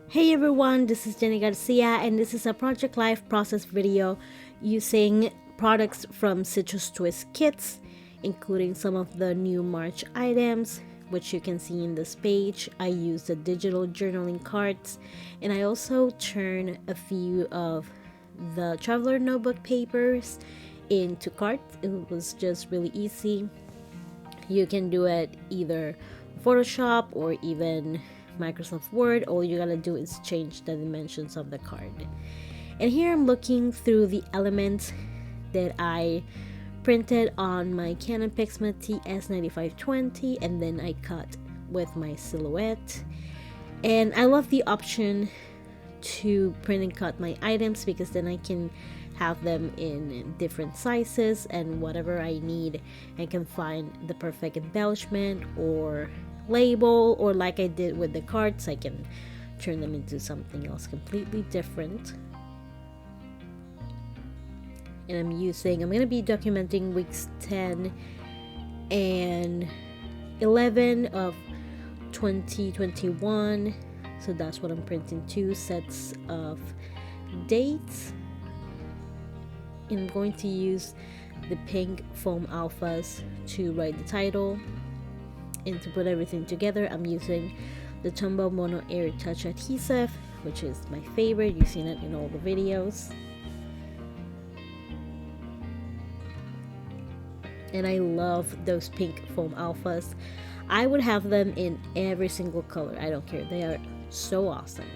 Hey everyone, this is Jenny Garcia and this is a Project Life process video using products from Citrus Twist Kits, including some of the new March items, which you can see in this page. I use the digital journaling cards, and I also turn a few of the traveler notebook papers into cards. It was just really easy. You can do it either Photoshop or even Microsoft Word. All you gotta do is change the dimensions of the card. And here I'm looking through the elements that I printed on my Canon Pixma TS9520, and then I cut with my silhouette. And I love the option to print and cut my items because then I can have them in different sizes, and whatever I need, I can find the perfect embellishment or label, or like I did with the cards, I can turn them into something else completely different. And I'm going to be documenting weeks 10 and 11 of 2021. So that's what I'm printing, 2 sets of dates. And I'm going to use the pink foam alphas to write the title. And to put everything together, I'm using the Tombow Mono Air Touch adhesive, which is my favorite. You've seen it in all the videos. And I love those pink foam alphas. I would have them in every single color. I don't care. They are so awesome.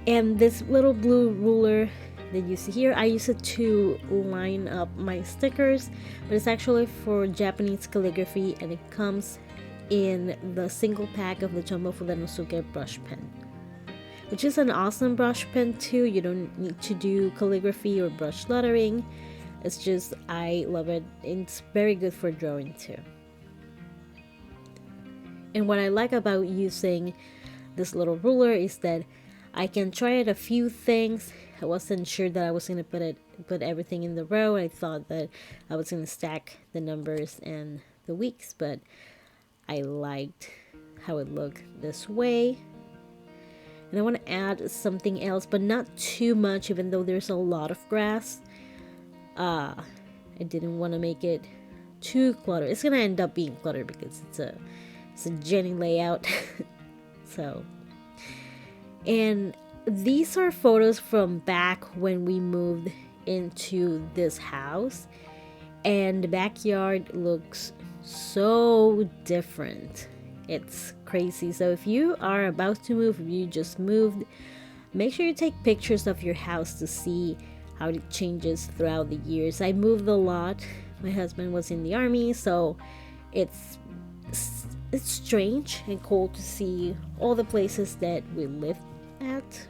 And this little blue ruler that you see here, I use it to line up my stickers, but it's actually for Japanese calligraphy, and it comes in the single pack of the Tombow Fudenosuke brush pen, which is an awesome brush pen too. You don't need to do calligraphy or brush lettering. It's just, I love it. It's very good for drawing too. And what I like about using this little ruler is that I can try out a few things. I wasn't sure that I was going to put everything in the row. I thought that I was going to stack the numbers and the weeks, but I liked how it looked this way. And I want to add something else, but not too much, even though there's a lot of grass. I didn't want to make it too cluttered. It's going to end up being cluttered because it's a Jenny layout. So, and these are photos from back when we moved into this house, and the backyard looks so different. It's crazy. So if you are about to move, if you just moved, make sure you take pictures of your house to see how it changes throughout the years. I moved a lot. My husband was in the army, so it's strange and cool to see all the places that we lived at.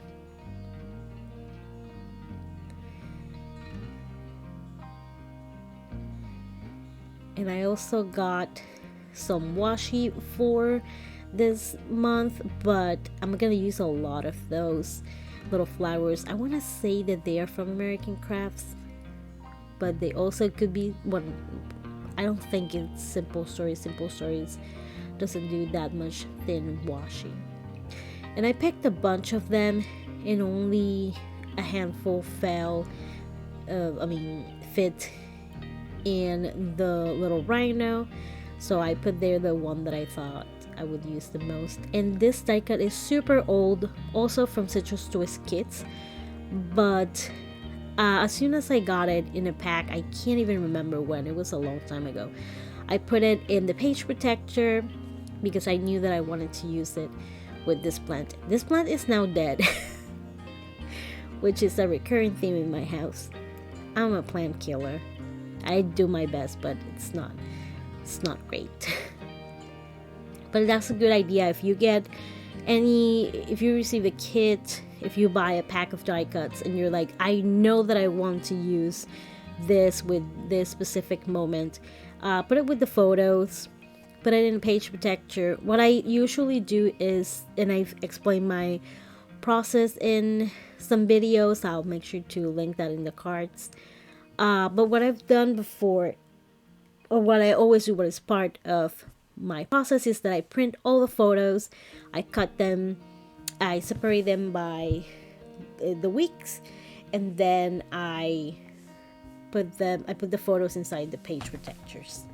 And I also got some washi for this month, but I'm gonna use a lot of those little flowers. I want to say that they are from American Crafts, but they also could be one. I don't think it's Simple Stories. Simple Stories doesn't do that much thin washi. And I picked a bunch of them, and only a handful fit in the little rhino. So I put there the one that I thought I would use the most. And this die cut is super old, also from Citrus Twist Kits, but as soon as I got it in a pack, I can't even remember when, it was a long time ago, I put it in the page protector because I knew that I wanted to use it with this plant. This plant is now dead, which is a recurring theme in my house. I'm a plant killer. I do my best, but it's not great. But that's a good idea. If you receive a kit, if you buy a pack of die cuts and you're like, I know that I want to use this with this specific moment, put it with the photos, put it in a page protector. What I usually do is, and I've explained my process in some videos, I'll make sure to link that in the cards. But what I've done before, or what I always do, what is part of my process, is that I print all the photos, I cut them I separate them by the weeks, and then I put the photos inside the page protectors.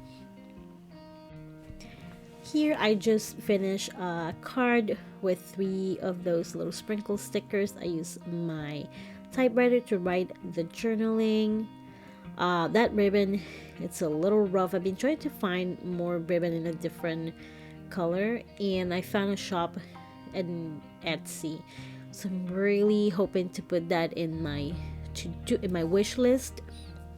Here I just finished a card with 3 of those little sprinkle stickers. I use my typewriter to write the journaling. That ribbon, it's a little rough. I've been trying to find more ribbon in a different color, and I found a shop in Etsy. So I'm really hoping to put that in my wish list.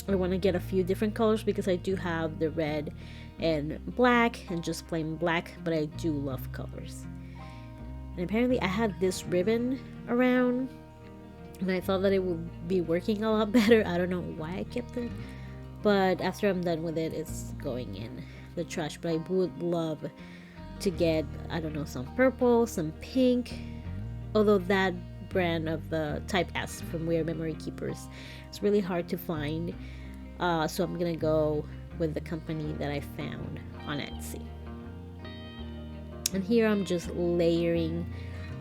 I want to get a few different colors because I do have the red and black and just plain black, but I do love colors. And apparently I had this ribbon around and I thought that it would be working a lot better. I don't know why I kept it, but after I'm done with it, it's going in the trash. But I would love to get, I don't know, some purple, some pink, although that brand of the Type S from Weird Memory Keepers, it's really hard to find, so I'm gonna go with the company that I found on Etsy. And here I'm just layering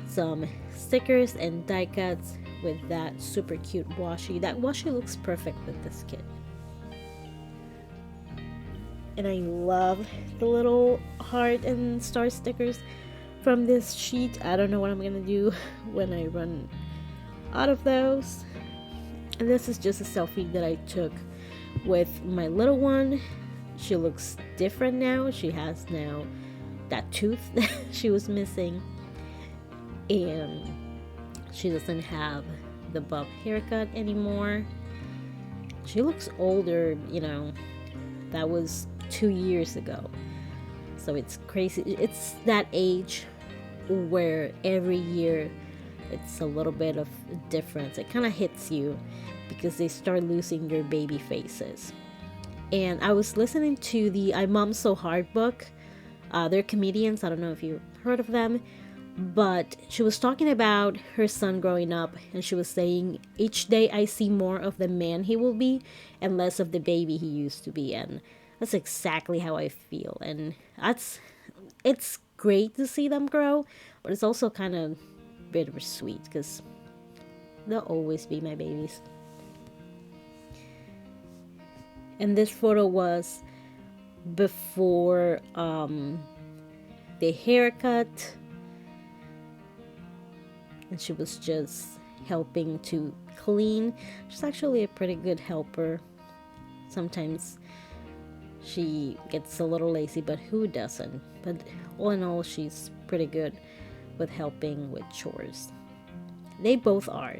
some stickers and die cuts with that super cute washi. That washi looks perfect with this kit. And I love the little heart and star stickers from this sheet. I don't know what I'm gonna do when I run out of those. And this is just a selfie that I took with my little one. She looks different now. She has now that tooth that she was missing, and she doesn't have the bob haircut anymore. She looks older, you know. That was 2 years ago, so it's crazy. It's that age where every year it's a little bit of difference. It kind of hits you because they start losing their baby faces. And I was listening to the I Mom So Hard book. They're comedians. I don't know if you've heard of them, but she was talking about her son growing up, and she was saying, each day I see more of the man he will be and less of the baby he used to be. And that's exactly how I feel. And it's great to see them grow, but it's also kind of bittersweet because they'll always be my babies. And this photo was before the haircut, and she was just helping to clean. She's actually a pretty good helper. Sometimes she gets a little lazy, but who doesn't? But all in all, she's pretty good with helping with chores. They both are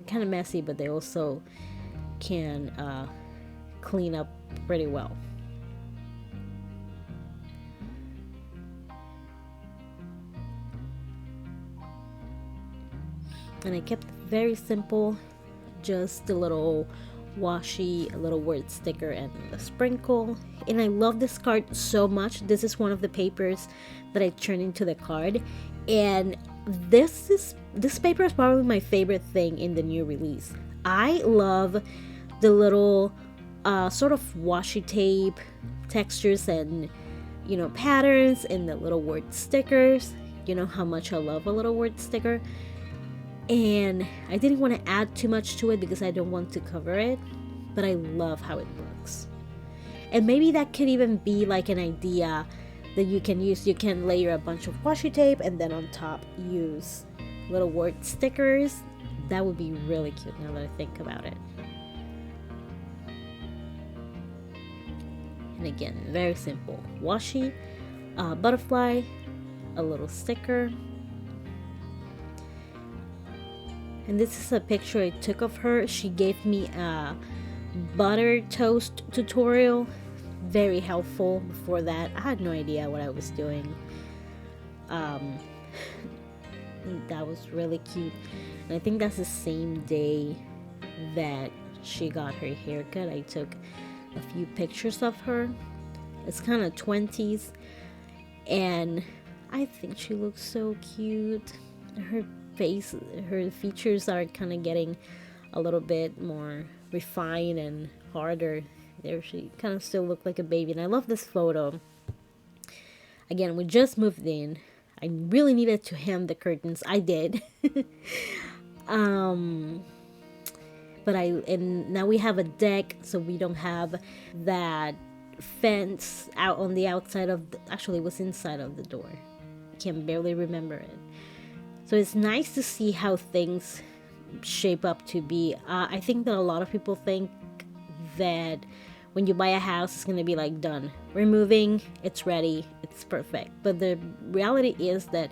kind of messy, but they also can clean up pretty well. And I kept it very simple, just a little washi, a little word sticker, and a sprinkle. And I love this card so much. This is one of the papers that I turned into the card, and this paper is probably my favorite thing in the new release. I love the little sort of washi tape textures and, you know, patterns and the little word stickers. You know how much I love a little word sticker. And I didn't want to add too much to it because I don't want to cover it, but I love how it looks. And maybe that could even be like an idea that you can use. You can layer a bunch of washi tape and then on top use little word stickers. That would be really cute now that I think about it. And again, very simple. Washi, butterfly, a little sticker. And this is a picture I took of her. She gave me a butter toast tutorial. Very helpful. Before that, I had no idea what I was doing. That was really cute. And I think that's the same day that she got her haircut. I took a few pictures of her. It's kind of 20s, and I think she looks so cute. Her face, her features are kind of getting a little bit more refined and harder. There, she kind of still looked like a baby, and I love this photo. Again, we just moved in. I really needed to hem the curtains. I did. But and now we have a deck, so we don't have that fence out on the outside of actually it was inside of the door. I can barely remember it. So it's nice to see how things shape up to be. I think that a lot of people think that when you buy a house, it's going to be like done. We're moving, it's ready, it's perfect. But the reality is that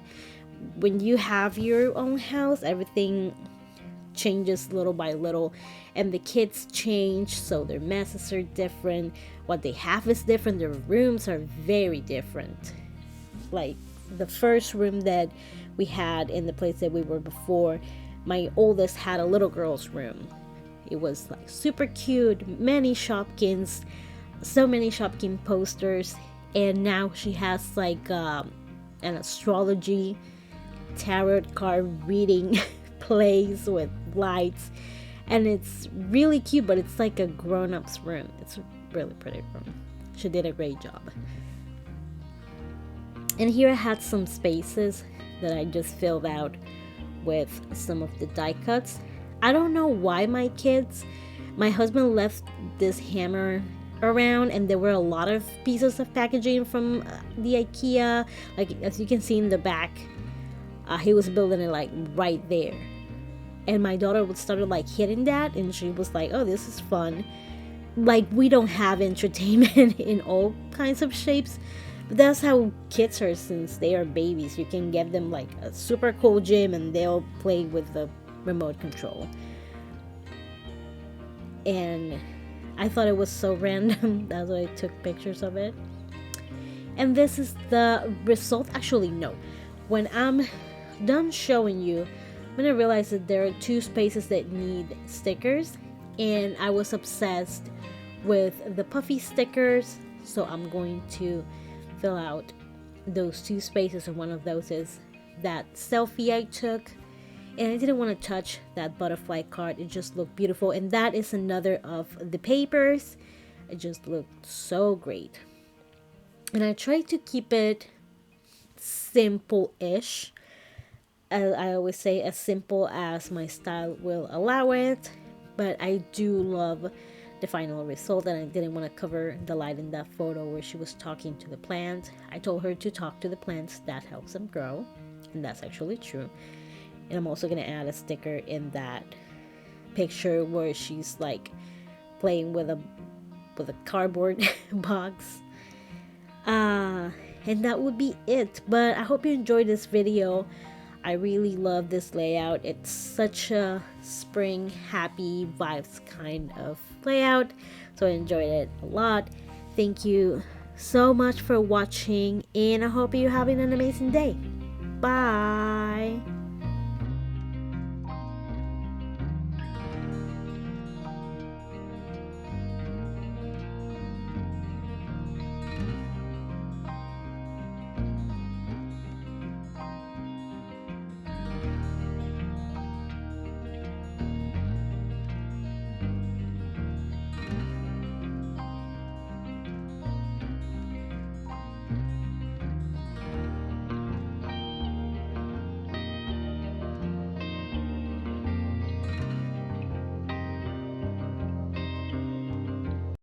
when you have your own house, everything changes little by little, and the kids change, so their messes are different. What they have is different. Their rooms are very different. Like the first room that we had in the place that we were before, my oldest had a little girl's room. It was like super cute, many Shopkins, so many Shopkin posters, and now she has like an astrology tarot card reading place with lights, and it's really cute, but it's like a grown-up's room. It's a really pretty room. She did a great job. And here I had some spaces that I just filled out with some of the die cuts. I don't know why my husband left this hammer around, and there were a lot of pieces of packaging from the IKEA. Like as you can see in the back, he was building it like right there. And my daughter started like hitting that, and she was like, oh, this is fun. Like, we don't have entertainment in all kinds of shapes, but that's how kids are since they are babies. You can get them like a super cool gym and they'll play with the remote control. And I thought it was so random. That's why I took pictures of it. And this is the result. Actually, no. When I'm done showing you, I'm gonna realize that there are two spaces that need stickers, and I was obsessed with the puffy stickers, so I'm going to fill out those two spaces, and one of those is that selfie I took, and I didn't want to touch that butterfly card. It just looked beautiful, and that is another of the papers. It just looked so great, and I tried to keep it simple-ish. I always say as simple as my style will allow it, but I do love the final result, and I didn't want to cover the light in that photo where she was talking to the plants. I told her to talk to the plants, that helps them grow, and that's actually true. And I'm also going to add a sticker in that picture where she's like playing with a cardboard box. And that would be it. But I hope you enjoyed this video. I really love this layout. It's such a spring, happy vibes kind of layout. So I enjoyed it a lot. Thank you so much for watching, and I hope you're having an amazing day. Bye.